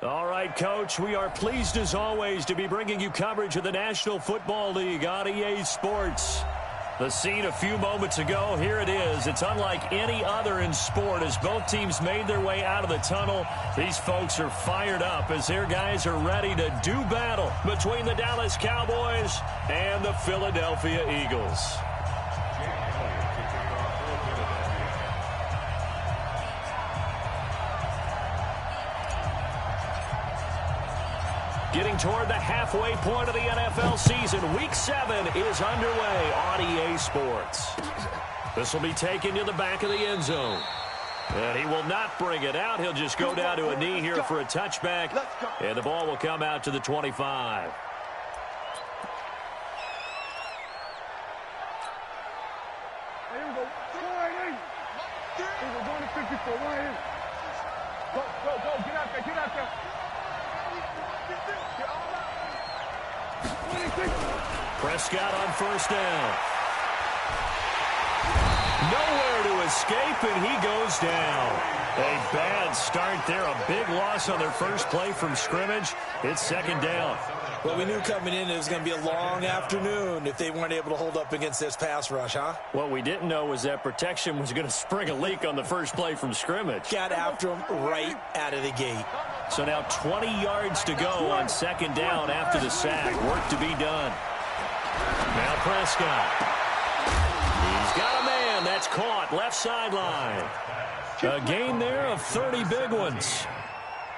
All right, Coach, we are pleased as always to be bringing you coverage of the National Football League on EA Sports. The scene a few moments ago, here it is. It's unlike any other in sport as both teams made their way out of the tunnel. These folks are fired up as their guys are ready to do battle between the Dallas Cowboys and the Philadelphia Eagles. Getting toward the halfway point of the NFL season, Week 7 is underway on EA Sports. This will be taken to the back of the end zone. And he will not bring it out. He'll just go down to a knee here for a touchback. And the ball will come out to the 25. Here we go. We're going to 54. Right here. Go. Get out there. Prescott on first down. Nowhere to escape, and he goes down. A bad start there. A big loss on their first play from scrimmage. It's second down. Well, we knew coming in it was going to be a long afternoon if they weren't able to hold up against this pass rush, huh? What we didn't know was that protection was going to spring a leak on the first play from scrimmage. Got after him right out of the gate. So now 20 yards to go on second down after the sack. Work to be done. Now Prescott. He's got a man. That's caught. Left sideline. A gain there of 30 big ones.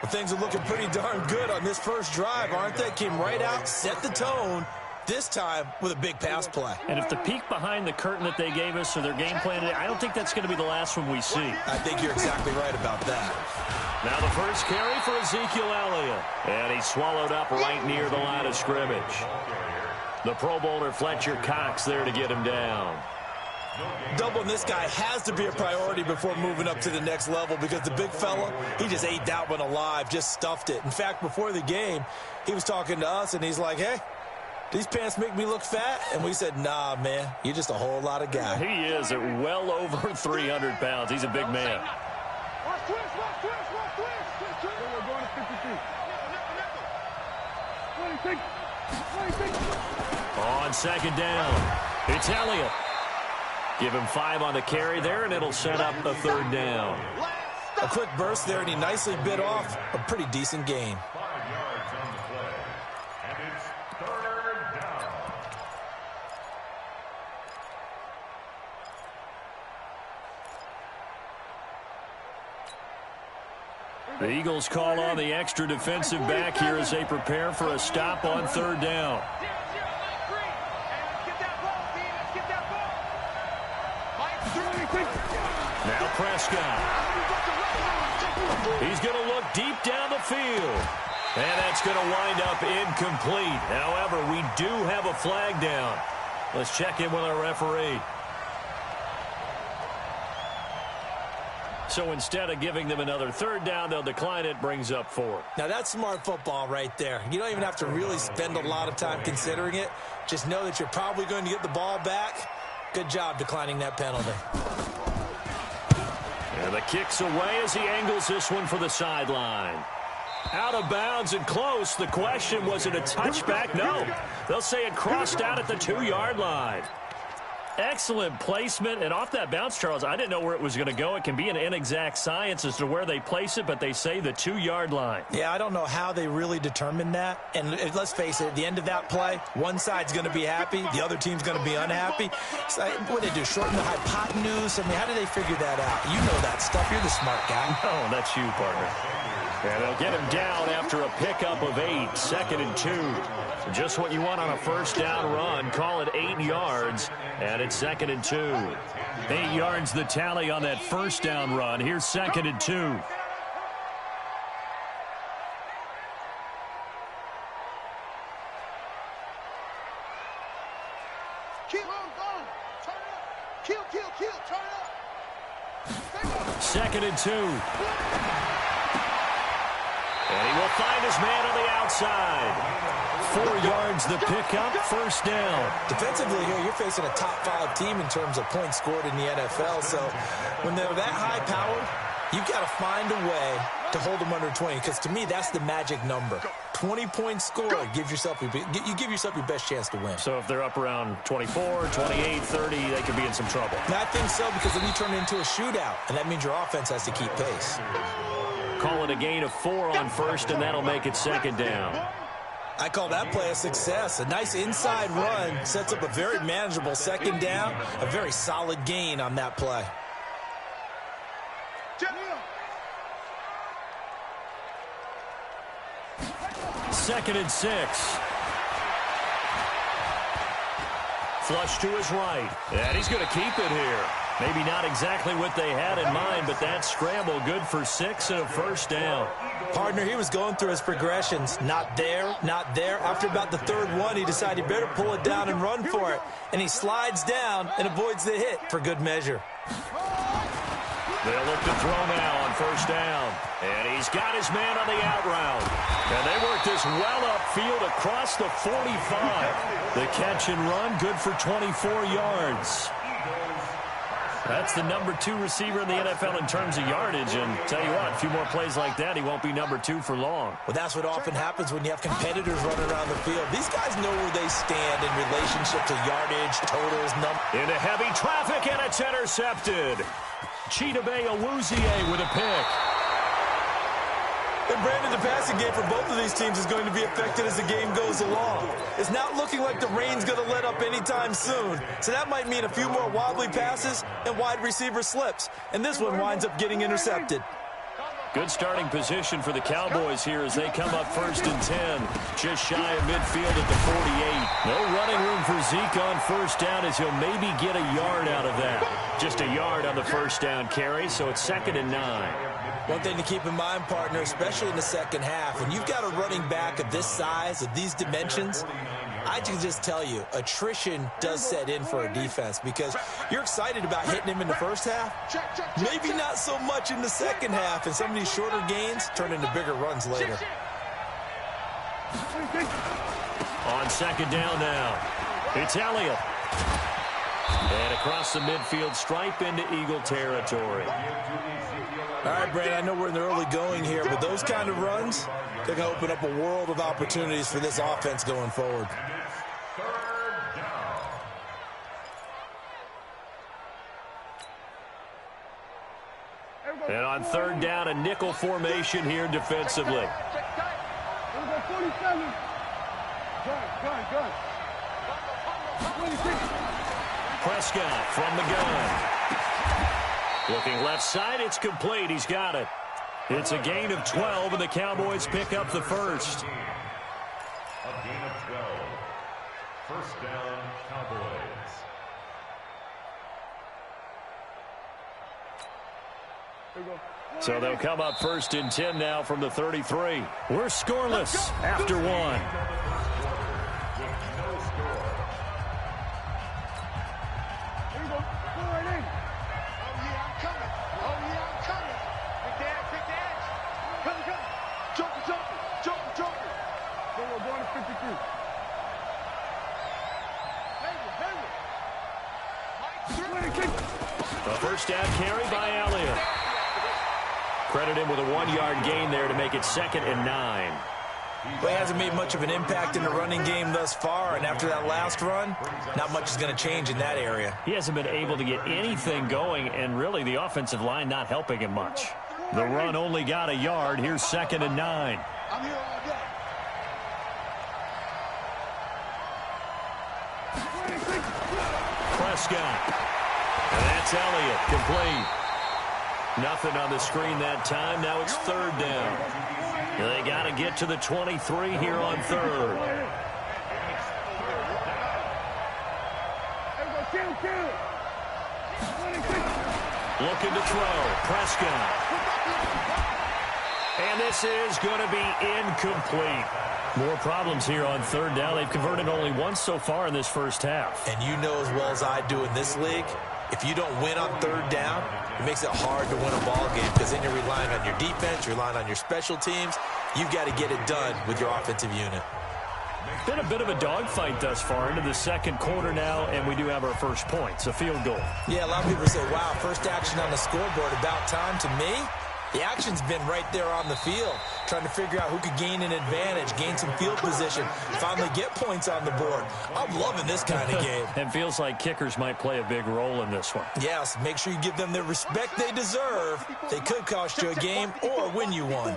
Well, things are looking pretty darn good on this first drive, aren't they? Came right out, set the tone, this time with a big pass play. And if the peek behind the curtain that they gave us or their game plan, I don't think that's going to be the last one we see. I think you're exactly right about that. Now the first carry for Ezekiel Elliott. And he's swallowed up right near the line of scrimmage. The Pro Bowler Fletcher Cox there to get him down. Doubling this guy has to be a priority before moving up to the next level because the big fella, he just ate that one alive, just stuffed it. In fact, before the game, he was talking to us, and he's like, hey, these pants make me look fat? And we said, nah, man, you're just a whole lot of guy. He is at well over 300 pounds. He's a big man. On second down, it's Elliott. Give him 5 on the carry there, and it'll set up a third down. A quick burst there, and he nicely bit off a pretty decent gain. The Eagles call on the extra defensive back here as they prepare for a stop on third down. Now Prescott. He's going to look deep down the field. And that's going to wind up incomplete. However, we do have a flag down. Let's check in with our referee. So instead of giving them another third down, they'll decline it, brings up 4. Now that's smart football right there. You don't even have to really spend a lot of time considering it. Just know that you're probably going to get the ball back. Good job declining that penalty. And the kick's away as he angles this one for the sideline. Out of bounds and close. The question, was it a touchback? No. They'll say it crossed out at the 2-yard line. Excellent placement, and off that bounce, Charles, I didn't know where it was going to go. It can be an inexact science as to where they place it, but they say the 2-yard line. Yeah, I don't know how they really determined that. And let's face it, at the end of that play, one side's going to be happy, the other team's going to be unhappy. So, what did they do, shorten the hypotenuse? I mean, how did they figure that out? You know that stuff. You're the smart guy. Oh, that's you, partner. And they'll get him down after a pickup of 8, second and 2. Just what you want on a first down run. Call it 8 yards, and it's second and 2. 8 yards the tally on that first down run. Here's second and 2. Second and 2. And he will find his man on the outside. 4 yards the pickup, first down. Defensively here, you're facing a top 5 team in terms of points scored in the NFL. So when they're that high-powered, You've got to find a way to hold them under 20, because to me, that's the magic number. 20-point score gives yourself you give yourself your best chance to win. So if they're up around 24, 28, 30, they could be in some trouble. And I think so, because then you turn it into a shootout, and that means your offense has to keep pace. Call it a gain of 4 on first, and that'll make it second down. I call that play a success. A nice inside run sets up a very manageable second down, a very solid gain on that play. Second and 6. Flush to his right. And he's going to keep it here. Maybe not exactly what they had in mind, but that scramble good for 6 and a first down. Partner, he was going through his progressions. Not there, not there. After about the third one, he decided he better pull it down and run for it. And he slides down and avoids the hit for good measure. They'll look to throw now on first down. And he's got his man on the out route. And they work this well upfield across the 45. The catch and run, good for 24 yards. That's the number 2 receiver in the NFL in terms of yardage. And tell you what, a few more plays like that, he won't be number 2 for long. Well, that's what often happens when you have competitors running around the field. These guys know where they stand in relationship to yardage, totals, into heavy traffic, and it's intercepted. Chidobe Awuzie with a pick. And Brandon, the passing game for both of these teams is going to be affected as the game goes along. It's not looking like the rain's going to let up anytime soon. So that might mean a few more wobbly passes and wide receiver slips. And this one winds up getting intercepted. Good starting position for the Cowboys here as they come up first and 10. Just shy of midfield at the 48. No running room for Zeke on first down as he'll maybe get a yard out of that. Just a yard on the first down carry, so it's second and 9. One thing to keep in mind, partner, especially in the second half, when you've got a running back of this size, of these dimensions, I can just tell you, attrition does set in for a defense because you're excited about hitting him in the first half. Maybe not so much in the second half, and some of these shorter gains turn into bigger runs later. On second down now, it's Elliott. And across the midfield stripe into Eagle territory. All right, Brandon, I know we're in the early going here, but those kind of runs, they're going to open up a world of opportunities for this offense going forward. And on third down, a nickel formation here defensively. Prescott from the gun. Looking left side, it's complete. He's got it. It's a gain of 12, and the Cowboys pick up the first. A gain of 12. First down, Cowboys. So they'll come up first and 10 now from the 33. We're scoreless after one. A first down carry by Elliott. Credit him with a 1-yard gain there to make it second and 9. Well, he hasn't made much of an impact in the running game thus far, and after that last run, not much is going to change in that area. He hasn't been able to get anything going, and really the offensive line not helping him much. The run only got a yard. Here's second and 9. Prescott. And that's Elliott, complete. Nothing on the screen that time. Now it's third down. They got to get to the 23 here on third. Looking to throw. Prescott. And this is going to be incomplete. More problems here on third down. They've converted only once so far in this first half. And you know as well as I do in this league, if you don't win on third down, it makes it hard to win a ball game because then you're relying on your defense, you're relying on your special teams. You've got to get it done with your offensive unit. Been a bit of a dogfight thus far into the second quarter now, and we do have our first points, a field goal. Yeah, a lot of people say, wow, first action on the scoreboard, about time. To me, The action's been right there on the field, trying to figure out who could gain an advantage, gain some field position, finally get points on the board. I'm loving this kind of game. And feels like kickers might play a big role in this one. Yes, make sure you give them the respect they deserve. They could cost you a game or win you one.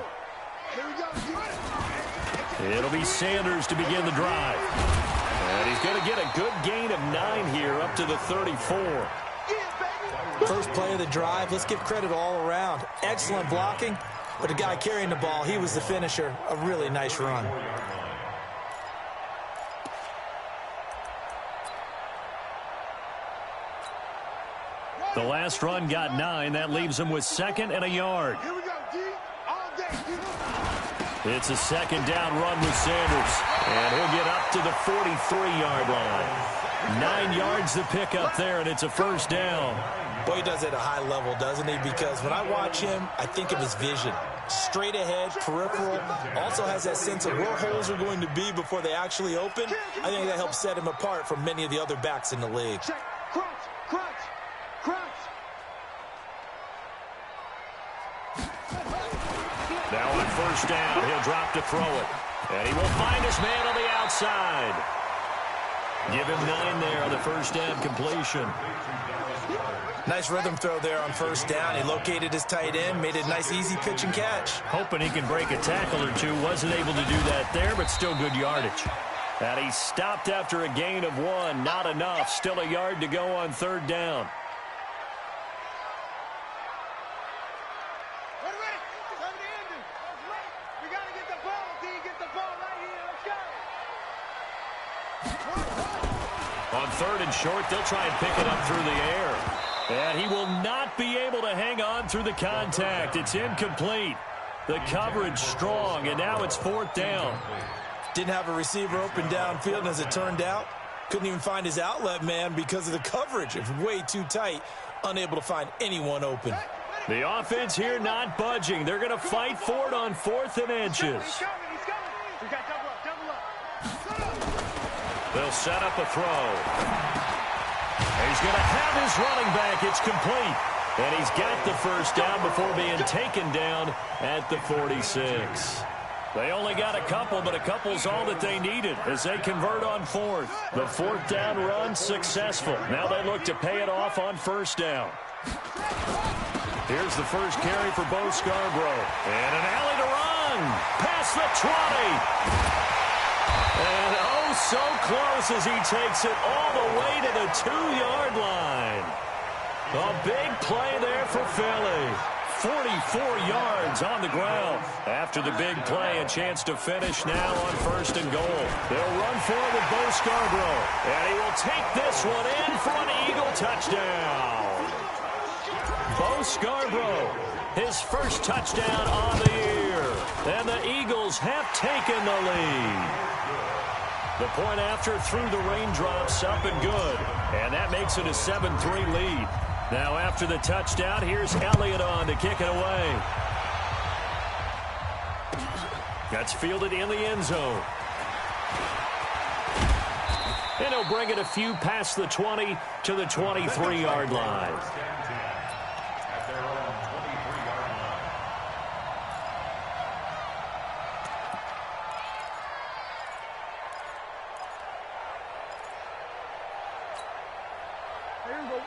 It'll be Sanders to begin the drive. And he's going to get a good gain of 9 here up to the 34. First play of the drive, let's give credit all around. Excellent blocking, but the guy carrying the ball, he was the finisher. A really nice run. The last run got 9. That leaves him with 2nd and a yard. Here we go, D. All day. It's a 2nd down run with Sanders. And he'll get up to the 43-yard line. 9 yards to pick up there, and it's a first down. Boy, he does it at a high level, doesn't he? Because when I watch him, I think of his vision. Straight ahead, peripheral. Also has that sense of where holes are going to be before they actually open. I think that helps set him apart from many of the other backs in the league. Check. Crunch. Now on first down, he'll drop to throw it. And he will find his man on the outside. Give him 9 there on the first down completion. Nice rhythm throw there on first down. He located his tight end, made a nice easy pitch and catch. Hoping he can break a tackle or two. Wasn't able to do that there, but still good yardage. And he stopped after a gain of 1. Not enough. Still a yard to go on third down. On 3rd and short, they'll try and pick it up through the air. And he will not be able to hang on through the contact. It's incomplete. The coverage strong, and now it's 4th down. Didn't have a receiver open downfield, and as it turned out, couldn't even find his outlet man because of the coverage. It was way too tight, unable to find anyone open. The offense here not budging. They're going to fight for it on 4th and inches. They'll set up a throw. He's going to have his running back. It's complete. And he's got the first down before being taken down at the 46. They only got a couple, but a couple's all that they needed as they convert on 4th. The 4th down run successful. Now they look to pay it off on first down. Here's the first carry for Bo Scarborough. And an alley to run. Past the 20. And oh, so close as he takes it all the way to the 2-yard line. A big play there for Philly. 44 yards on the ground. After the big play, a chance to finish now on 1st and goal. They'll run for it with Bo Scarborough. And he will take this one in for an Eagle touchdown. Bo Scarborough, his first touchdown on the year. And the Eagles have taken the lead. The point after through the raindrops up and good. And that makes it a 7-3 lead. Now after the touchdown, here's Elliott on to kick it away. That's fielded in the end zone. And he'll bring it a few past the 20 to the 23-yard line.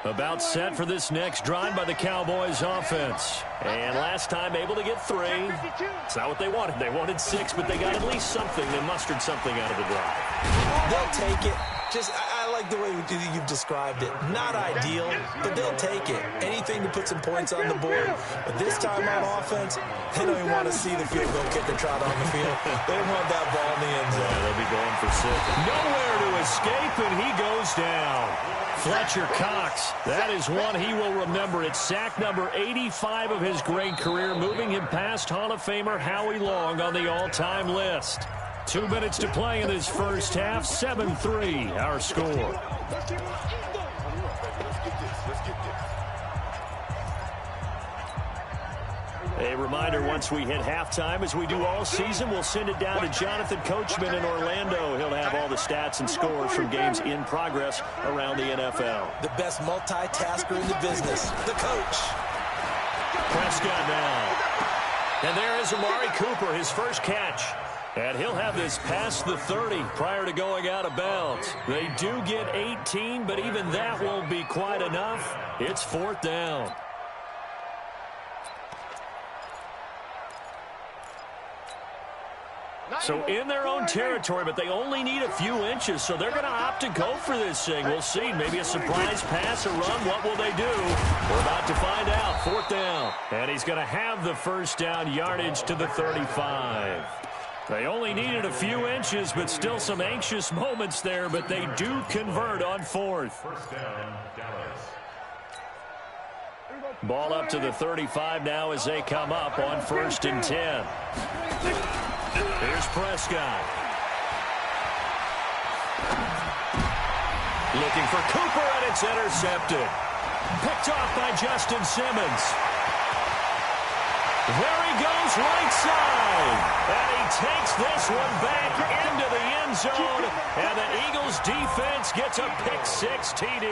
About set for this next drive by the Cowboys offense. And last time able to get 3. It's not what they wanted. They wanted 6, but they got at least something. They mustered something out of the drive. They'll take it. I like the way you've described it. Not ideal, but they'll take it. Anything to put some points on the board. But this time on offense, they don't even want to see the field goal kicker trot on the field. They want that ball in the end zone. They'll be going for 6. Nowhere to escape, and he goes down. Fletcher Cox, that is one he will remember. It's sack number 85 of his great career, moving him past Hall of Famer Howie Long on the all-time list. 2 minutes to play in this first half, 7-3, our score. A reminder, once we hit halftime, as we do all season, we'll send it down to Jonathan Coachman in Orlando. He'll have all the stats and scores from games in progress around the NFL. The best multitasker in the business, the coach. Prescott now. And there is Amari Cooper, his first catch. And he'll have this past the 30 prior to going out of bounds. They do get 18, but even that won't be quite enough. It's 4th down. So in their own territory, but they only need a few inches, so they're going to opt to go for this thing. We'll see. Maybe a surprise pass, a run. What will they do? We're about to find out. 4th down. And he's going to have the first down yardage to the 35. They only needed a few inches, but still some anxious moments there, but they do convert on 4th. First down, Dallas. Ball up to the 35 now as they come up on 1st and 10. Here's Prescott. Looking for Cooper, and it's intercepted. Picked off by Justin Simmons. There he goes, right side. And he takes this one back into the end zone. And the Eagles defense gets a pick-6 TD.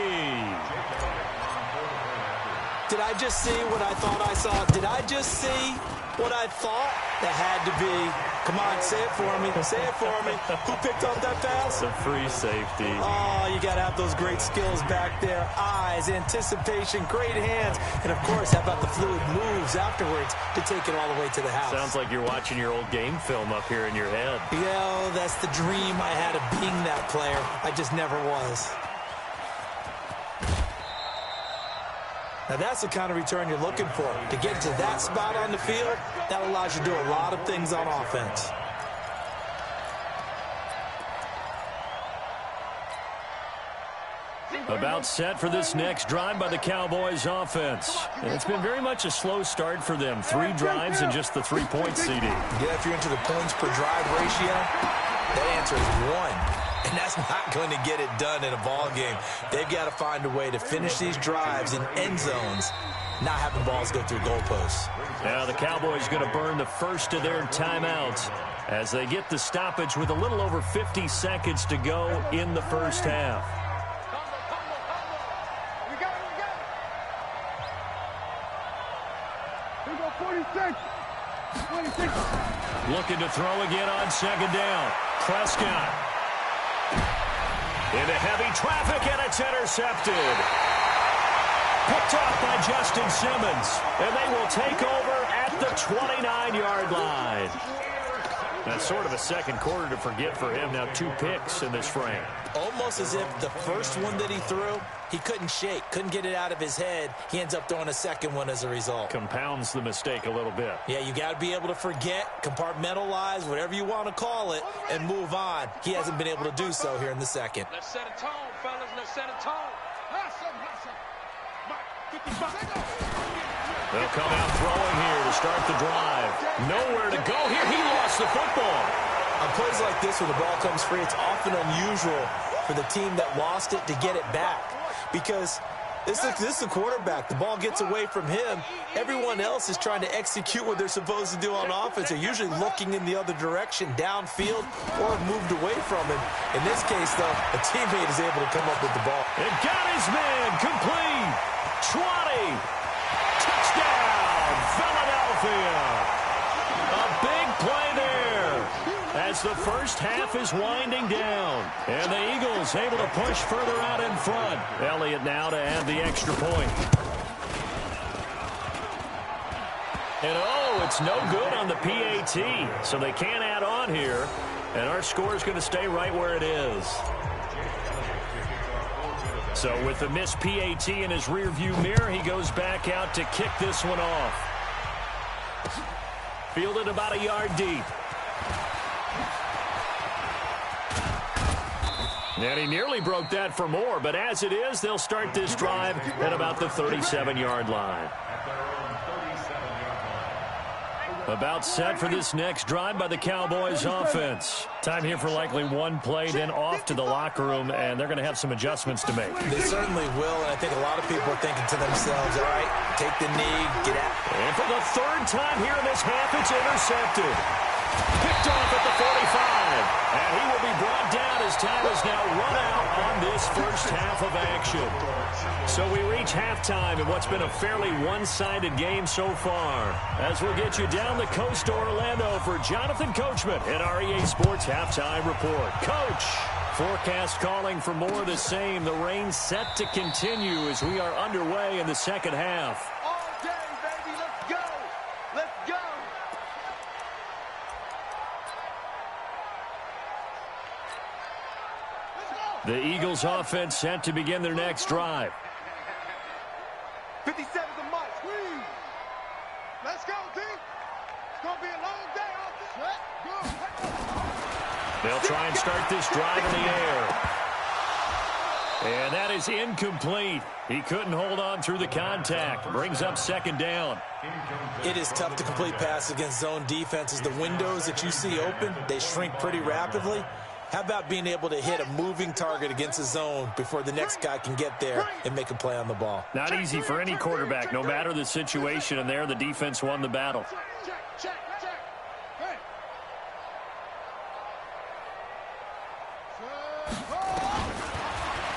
Did I just see what I thought I saw? Did I just see what I thought? That had to be. Come on, say it for me. Say it for me. Who picked up that pass? The free safety. Oh, you got to have those great skills back there. Eyes, anticipation, great hands. And, of course, how about the fluid moves afterwards to take it all the way to the house? Sounds like you're watching your old game film up here in your head. Yeah, that's the dream I had of being that player. I just never was. Now, that's the kind of return you're looking for. To get to that spot on the field, that allows you to do a lot of things on offense. About set for this next drive by the Cowboys offense. And it's been very much a slow start for them. 3 drives and just the 3-point CD. Yeah, if you're into the points per drive ratio, that answer is 1. And that's not going to get it done in a ball game. They've got to find a way to finish these drives in end zones, not having balls go through goalposts. Now the Cowboys going to burn the first of their timeouts as they get the stoppage with a little over 50 seconds to go in the first half. We got 46. Looking to throw again on 2nd down. Prescott. Into heavy traffic, and it's intercepted. Picked off by Justin Simmons, and they will take over at the 29-yard line. That's sort of a second quarter to forget for him. Now 2 picks in this frame. Almost as if the first one that he threw, he couldn't shake, couldn't get it out of his head. He ends up throwing a second one as a result. Compounds the mistake a little bit. Yeah, you got to be able to forget, compartmentalize, whatever you want to call it, and move on. He hasn't been able to do so here in the second. Let's set a tone, fellas. Let's set a tone. They'll come out throwing here to start the drive. Nowhere to go here. He lost the football. On plays like this, when the ball comes free, it's often unusual for the team that lost it to get it back. Because this is the quarterback. The ball gets away from him. Everyone else is trying to execute what they're supposed to do on offense. They're usually looking in the other direction, downfield, or moved away from him. In this case, though, a teammate is able to come up with the ball. It got his man complete. 20. Touchdown, Philadelphia. A big play there as the first half is winding down. And the Eagles able to push further out in front. Elliott now to add the extra point. And oh, it's no good on the PAT. So they can't add on here. And our score is going to stay right where it is. So with the missed PAT in his rearview mirror, he goes back out to kick this one off. Fielded about a yard deep. And he nearly broke that for more, but as it is, they'll start this drive at about the 37-yard line. About set for this next drive by the Cowboys offense. Time here for likely 1 play, then off to the locker room, and they're going to have some adjustments to make. They certainly will, and I think a lot of people are thinking to themselves, all right, take the knee, get out. And for the 3rd time here in this half, it's intercepted. Picked off at the 45. And he will be brought down as time is now run out on this first half of action. So we reach halftime in what's been a fairly one-sided game so far. As we'll get you down the coast to Orlando for Jonathan Coachman in our EA Sports Halftime Report. Coach, forecast calling for more of the same. The rain set to continue as we are underway in the second half. All day, baby. Let's go. Let's go. The Eagles offense set to begin their next drive. 57's a march. Let's go, D. It's going to be a long day out there. They'll try and start this drive in the air. And that is incomplete. He couldn't hold on through the contact. Brings up second down. It is tough to complete passes against zone defenses. The windows that you see open, they shrink pretty rapidly. How about being able to hit a moving target against a zone before the next guy can get there and make a play on the ball? Not easy for any quarterback, no matter the situation, and there the defense won the battle.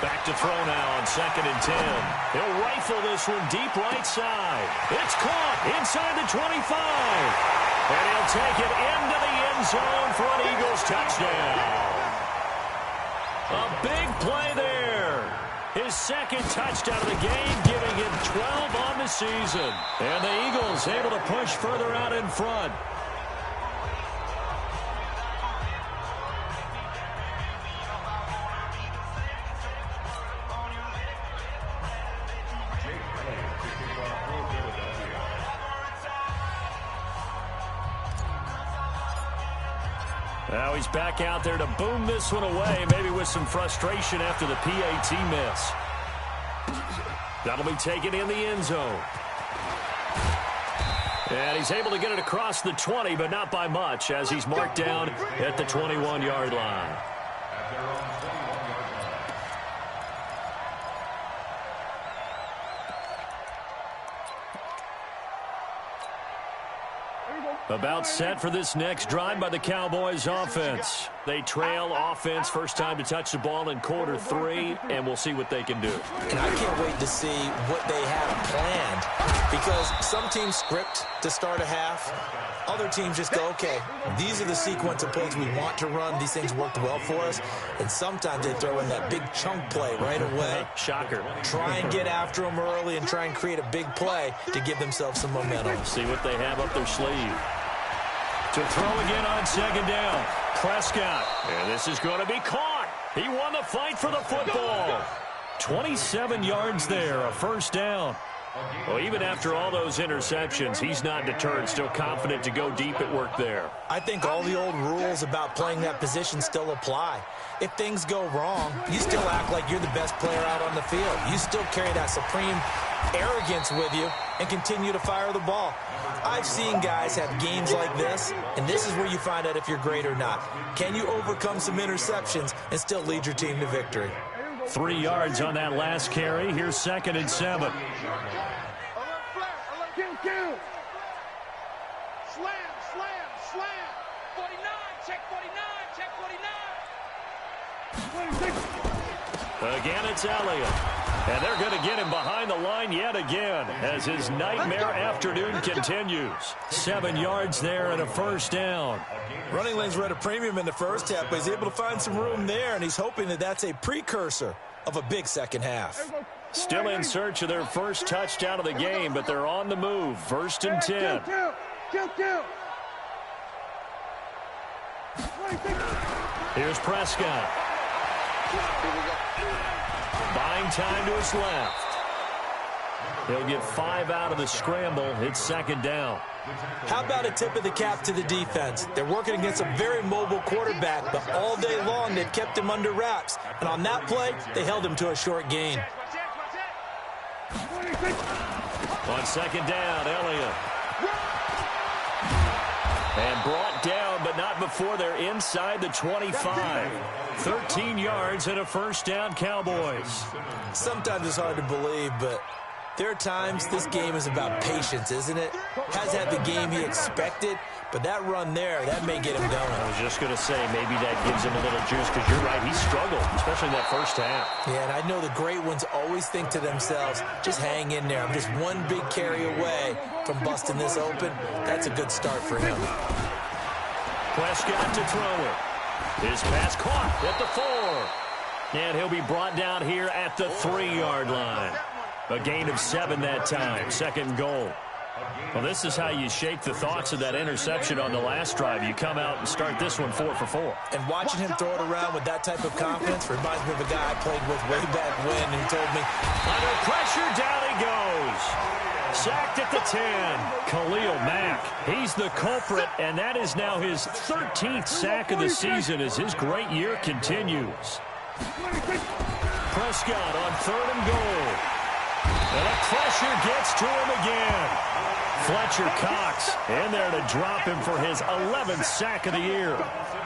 Back to throw now on 2nd and 10. He'll rifle this one deep right side. It's caught inside the 25. And he'll take it into the end zone for an Eagles touchdown. A big play there. His second touchdown of the game, giving him 12 on the season. And the Eagles able to push further out in front. Now he's back out there to boom this one away, maybe with some frustration after the PAT miss. That'll be taken in the end zone. And he's able to get it across the 20, but not by much, as he's marked down at the 21-yard line. About set for this next drive by the Cowboys offense. They trail offense, first time to touch the ball in quarter 3, and we'll see what they can do. And I can't wait to see what they have planned, because some teams script to start a half. Other teams just go, okay, these are the sequence of plays we want to run. These things worked well for us. And sometimes they throw in that big chunk play right away. Shocker. Try and get after them early and try and create a big play to give themselves some momentum. See what they have up their sleeve. To throw again on 2nd down. Prescott. And this is going to be caught. He won the fight for the football. 27 yards there, a first down. Well, even after all those interceptions, he's not deterred, still confident to go deep at work there. I think all the old rules about playing that position still apply. If things go wrong, you still act like you're the best player out on the field. You still carry that supreme arrogance with you and continue to fire the ball. I've seen guys have games like this, and this is where you find out if you're great or not. Can you overcome some interceptions and still lead your team to victory? 3 yards on that last carry. Here's 2nd and 7. Kill. Slam. 49, check 49. Again, it's Elliott. And they're going to get him behind the line yet again as his nightmare afternoon continues. 7 yards there and a first down. Running lanes were at a premium in the first half, but he's able to find some room there, and he's hoping that that's a precursor of a big second half. Still in search of their first touchdown of the game, but they're on the move. 1st and 10. Kill. Here's Prescott. Buying time to his left. He'll get 5 out of the scramble. It's 2nd down. How about a tip of the cap to the defense? They're working against a very mobile quarterback, but all day long they've kept him under wraps. And on that play, they held him to a short gain. On 2nd down, Elliott. And brought down, but not before they're inside the 25. 13 yards and a first down, Cowboys. Sometimes it's hard to believe, but There are times this game is about patience, isn't it? Has had the game he expected, but that run there, that may get him going. I was just going to say, maybe that gives him a little juice, because you're right, he struggled, especially in that first half. Yeah, and I know the great ones always think to themselves, just hang in there. I'm just one big carry away from busting this open. That's a good start for him. Prescott to throw it. His pass caught at the 4. And he'll be brought down here at the 3-yard line. A gain of 7 that time. Second goal. Well, this is how you shake the thoughts of that interception on the last drive. You come out and start this one 4 for 4. And watching him throw it around with that type of confidence reminds me of a guy I played with way back when who told me, under pressure, down he goes. Sacked at the 10. Khalil Mack. He's the culprit, and that is now his 13th sack of the season as his great year continues. Prescott on 3rd and goal. And the pressure gets to him again. Fletcher Cox in there to drop him for his 11th sack of the year.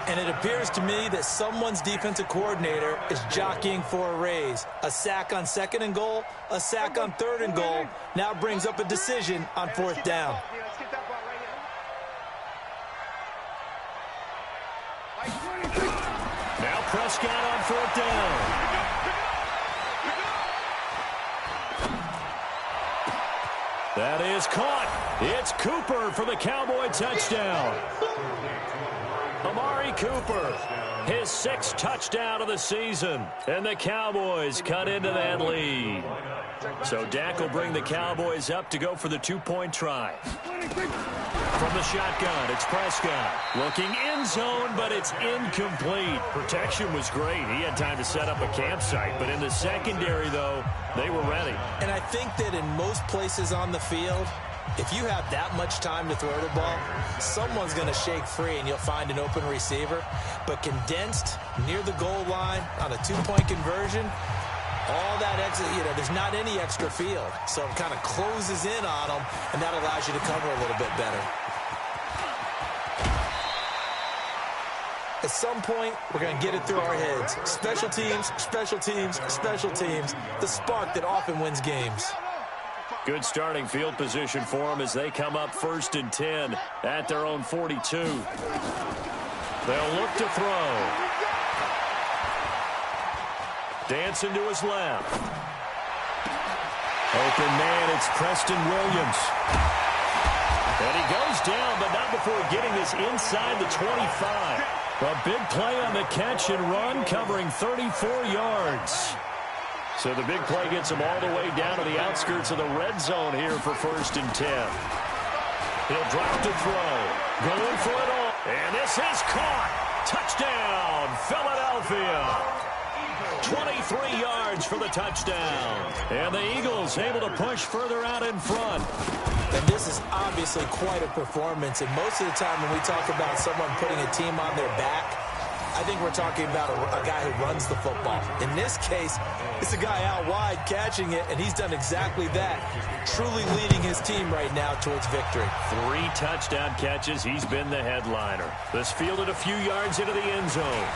And it appears to me that someone's defensive coordinator is jockeying for a raise. A sack on 2nd and goal, a sack on 3rd and goal, now brings up a decision on 4th down. Now Prescott on 4th down. That is caught. It's Cooper for the Cowboy touchdown. Amari Cooper, his 6th touchdown of the season. And the Cowboys cut into that lead. So Dak will bring the Cowboys up to go for the 2-point try. From the shotgun, it's Prescott. Looking end zone, but it's incomplete. Protection was great. He had time to set up a campsite. But in the secondary, though, they were ready. And I think that in most places on the field, if you have that much time to throw the ball, someone's going to shake free and you'll find an open receiver. But condensed near the goal line on a 2-point conversion, all that exit, there's not any extra field. So it kind of closes in on them, and that allows you to cover a little bit better. At some point, we're going to get it through our heads. Special teams, special teams, special teams. The spark that often wins games. Good starting field position for them as they come up 1st and 10 at their own 42. They'll look to throw. Dancing to his left. Open man, it's Preston Williams. And he goes down, but not before getting this inside the 25. A big play on the catch and run, covering 34 yards. So the big play gets him all the way down to the outskirts of the red zone here for 1st and 10. He'll drop to throw. Going for it all. And this is caught. Touchdown, Philadelphia. 23 yards for the touchdown. And the Eagles able to push further out in front. And this is obviously quite a performance. And most of the time when we talk about someone putting a team on their back, I think we're talking about a guy who runs the football. In this case, it's a guy out wide catching it, and he's done exactly that, truly leading his team right now towards victory. 3 touchdown catches. He's been the headliner. This fielded a few yards into the end zone.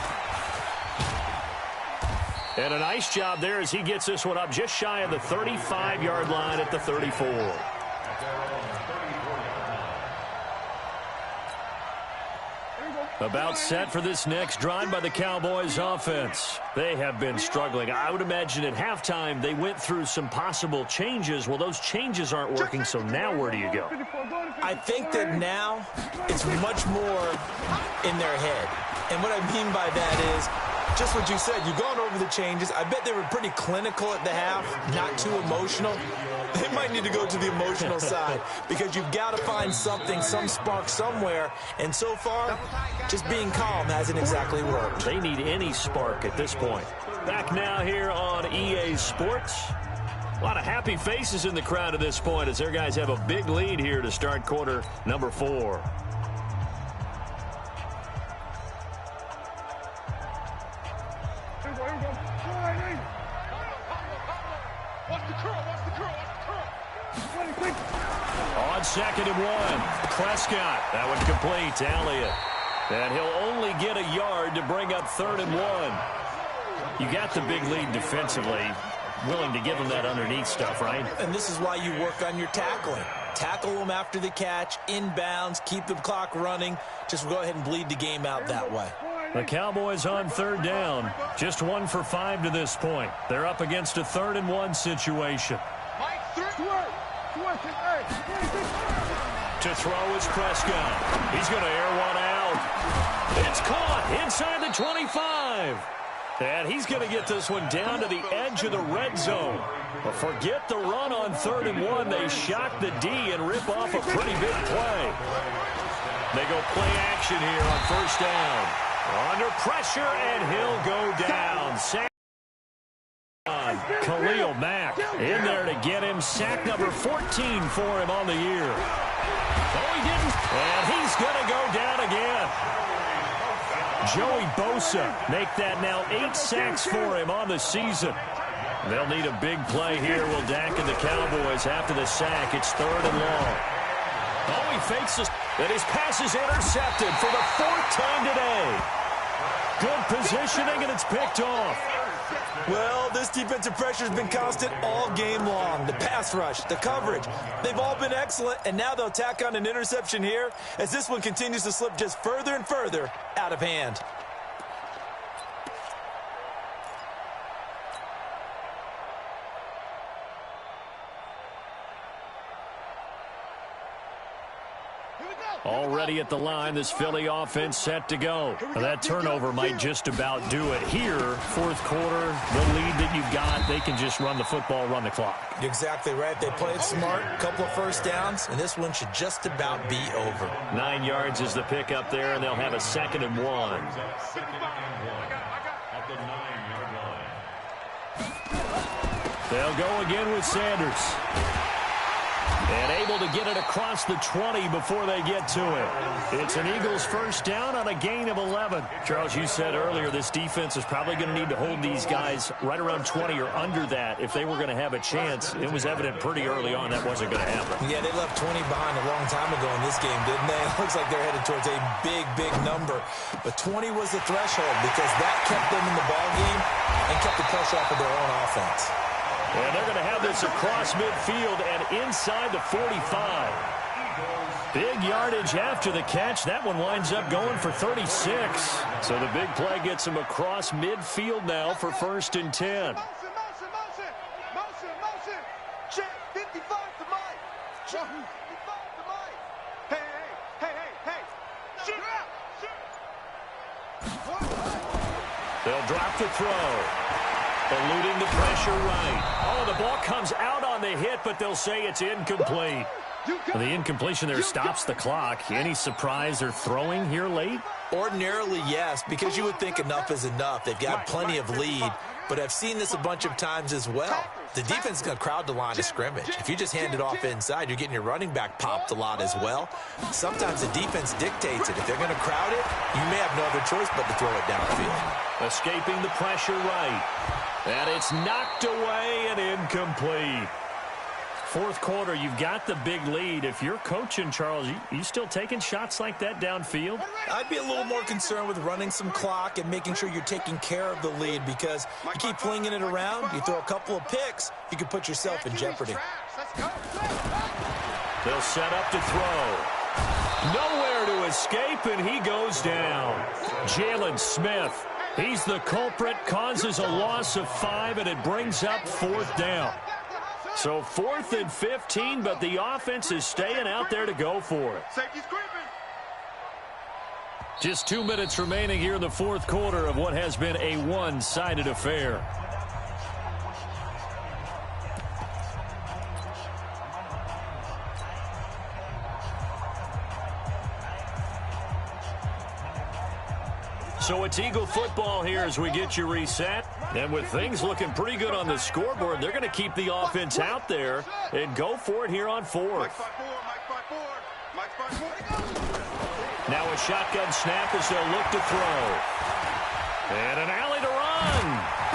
And a nice job there as he gets this one up just shy of the 35-yard line at the 34. About set for this next drive by the Cowboys offense. They have been struggling. I would imagine at halftime they went through some possible changes. Well, those changes aren't working, so now where do you go? I think that now it's much more in their head. And what I mean by that is just what you said. You've gone over the changes. I bet they were pretty clinical at the half, not too emotional. They might need to go to the emotional side because you've got to find something, some spark somewhere. And so far, just being calm hasn't exactly worked. They need any spark at this point. Back now here on EA Sports. A lot of happy faces in the crowd at this point as their guys have a big lead here to start quarter number 4. On 2nd and 1, Prescott. That one complete to Elliott. And he'll only get a yard to bring up 3rd and 1. You got the big lead defensively. willing to give him that underneath stuff, right? And this is why you work on your tackling. Tackle them after the catch, inbounds, keep the clock running. Just go ahead and bleed the game out that way. The Cowboys on third down. Just 1 for 5 to this point. They're up against a 3rd-and-1 situation. To throw is Prescott. He's going to air one out. It's caught inside the 25. And he's going to get this one down to the edge of the red zone. But forget the run on 3rd and 1. They shock the D and rip off a pretty big play. They go play action here on 1st down. Under pressure, and he'll go down. Khalil Mack in there to get him. Sack number 14 for him on the year. Oh, he didn't. And he's going to go down again. Joey Bosa make that now 8 sacks for him on the season. They'll need a big play here. Will Dak and the Cowboys after the sack. It's 3rd and long. Oh, he fakes this. And his pass is intercepted for the 4th time today. Good positioning, and it's picked off. Well, this defensive pressure has been constant all game long. The pass rush, the coverage, they've all been excellent, and now they'll tack on an interception here as this one continues to slip just further and further out of hand. Already at the line, this Philly offense set to go. That turnover might just about do it here. 4th quarter, the lead that you've got, they can just run the football, run the clock. You're exactly right. They played smart, a couple of 1st downs, and this one should just about be over. 9 yards is the pick up there, and they'll have a 2nd and 1. At the 9-yard line. They'll go again with Sanders. And able to get it across the 20 before they get to it. It's an Eagles 1st down on a gain of 11. Charles, you said earlier this defense is probably going to need to hold these guys right around 20 or under that if they were going to have a chance. It was evident pretty early on that wasn't going to happen. Yeah, they left 20 behind a long time ago in this game, didn't they? It looks like they're headed towards a big, big number. But 20 was the threshold because that kept them in the ballgame and kept the pressure off of their own offense. And they're going to have this across midfield and inside the 45. Big yardage after the catch. That one winds up going for 36. So the big play gets them across midfield now for 1st and 10. Motion. Check. 55 to Mike. Check. 55 to Mike. Hey. Shoot. They'll drop the throw. Eluding the pressure right. Oh, the ball comes out on the hit, but they'll say it's incomplete. The incompletion there stops the clock. Any surprise they're throwing here late? Ordinarily, yes, because you would think enough is enough. They've got plenty of lead, but I've seen this a bunch of times as well. The defense is going to crowd the line of scrimmage. If you just hand it off inside, you're getting your running back popped a lot as well. Sometimes the defense dictates it. If they're going to crowd it, you may have no other choice but to throw it downfield. Escaping the pressure right. And it's knocked away and incomplete. 4th quarter, you've got the big lead. If you're coaching, Charles, you still taking shots like that downfield? I'd be a little more concerned with running some clock and making sure you're taking care of the lead because you keep flinging it around, you throw a couple of picks, you can put yourself in jeopardy. They'll set up to throw. Nowhere to escape, and he goes down. Jalen Smith. He's the culprit, causes a loss of 5, and it brings up 4th down. So 4th and 15, but the offense is staying out there to go for it. Just 2 minutes remaining here in the 4th quarter of what has been a one-sided affair. So it's Eagle football here as we get you reset. And with things looking pretty good on the scoreboard, they're going to keep the offense out there and go for it here on 4th. Now a shotgun snap as they'll look to throw. And an alley to run.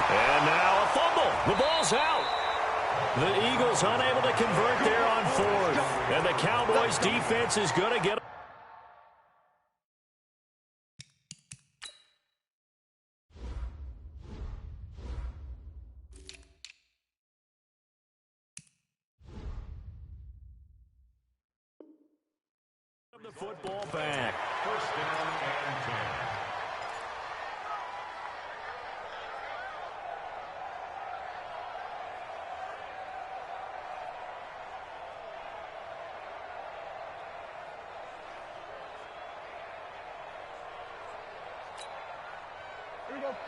And now a fumble. The ball's out. The Eagles unable to convert there on 4th. And the Cowboys defense is going to get football back. First down and 10.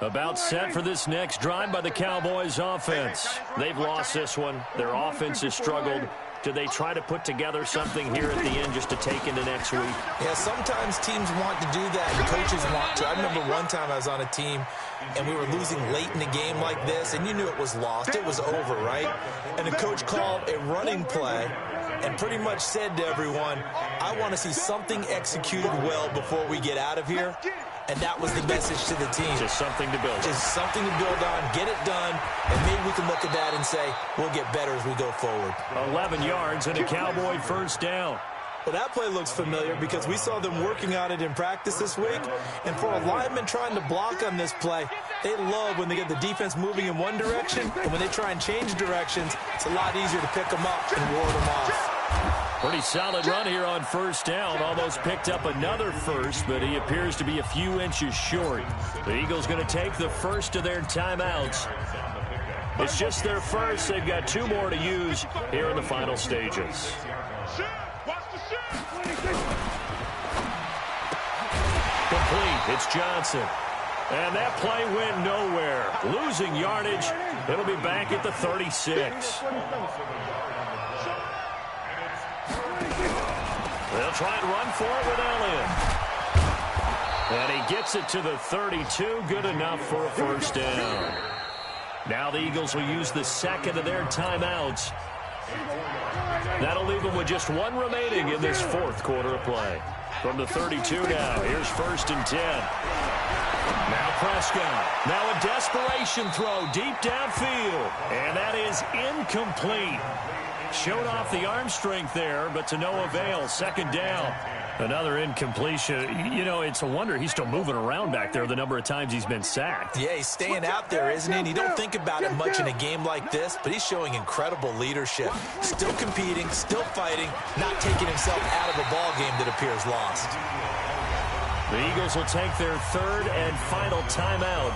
About set for this next drive by the Cowboys offense. They've lost this one. Their offense has struggled. Do they try to put together something here at the end just to take into next week? Yeah, sometimes teams want to do that and coaches want to. I remember one time I was on a team and we were losing late in the game like this, and you knew it was lost. It was over, right? And the coach called a running play and pretty much said to everyone, I want to see something executed well before we get out of here. And that was the message to the team. Just something to build on. Just something to build on, get it done, and maybe we can look at that and say, we'll get better as we go forward. 11 yards and a Cowboy first down. Well, that play looks familiar because we saw them working on it in practice this week. And for a lineman trying to block on this play, they love when they get the defense moving in one direction, and when they try and change directions, it's a lot easier to pick them up and ward them off. Pretty solid run here on first down. Almost picked up another first, but he appears to be a few inches short. The Eagles going to take the first of their timeouts. It's just their first. They've got 2 more to use here in the final stages. Complete. It's Johnson. And that play went nowhere. Losing yardage. It'll be back at the 36. They'll try and run for it with Elliott. And he gets it to the 32. Good enough for a first down. Now the Eagles will use the second of their timeouts. That'll leave them with just 1 remaining in this 4th quarter of play. From the 32 now, here's 1st and 10. Now Prescott. Now a desperation throw deep downfield. And that is incomplete. Showed off the arm strength there, but to no avail. 2nd down. Another incompletion. You know, it's a wonder he's still moving around back there the number of times he's been sacked. Yeah, he's staying out there, isn't he? And you don't think about it much in a game like this, but he's showing incredible leadership. Still competing, still fighting, not taking himself out of a ball game that appears lost. The Eagles will take their 3rd and final timeout.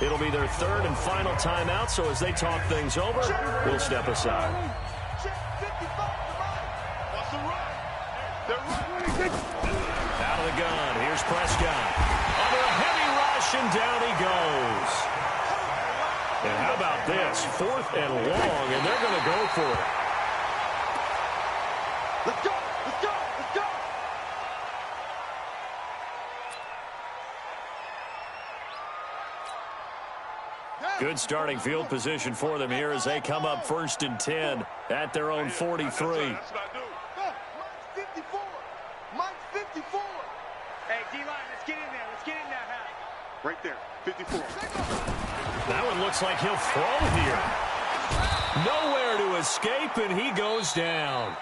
It'll be their 3rd and final timeout, so as they talk things over, we'll step aside. Out of the gun, here's Prescott. Under a heavy rush, and down he goes. And how about this? 4th and long, and they're going to go for it. Let's go! Let's go! Let's go! Good starting field position for them here as they come up 1st and 10 at their own 43. That's what I do. Mine's 54. Mine's 54. Hey, D-line, let's get in there. Let's get in there, Hal. Right there, 54. That one looks like he'll throw here. Nowhere to escape, and he goes down.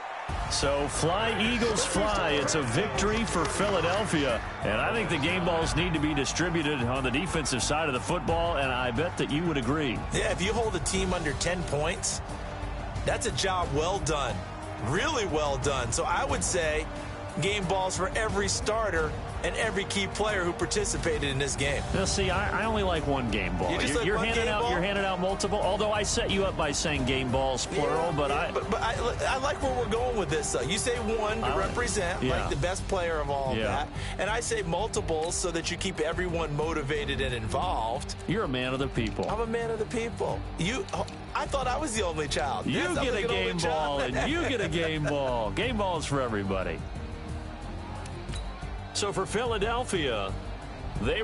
So fly, Eagles, fly. It's a victory for Philadelphia. And I think the game balls need to be distributed on the defensive side of the football, and I bet that you would agree. Yeah, if you hold a team under 10 points, that's a job well done. Really well done. So I would say game balls for every starter and every key player who participated in this game. Now, see, I only like one game ball. You're handing out multiple. Although I set you up by saying game balls plural, yeah, but I like where we're going with this. Though you say one to represent like the best player of all of that, and I say multiples so that you keep everyone motivated and involved. You're a man of the people. I'm a man of the people. I thought I was the only child. You get a game ball, and you get a game ball. Game balls for everybody. So for Philadelphia, they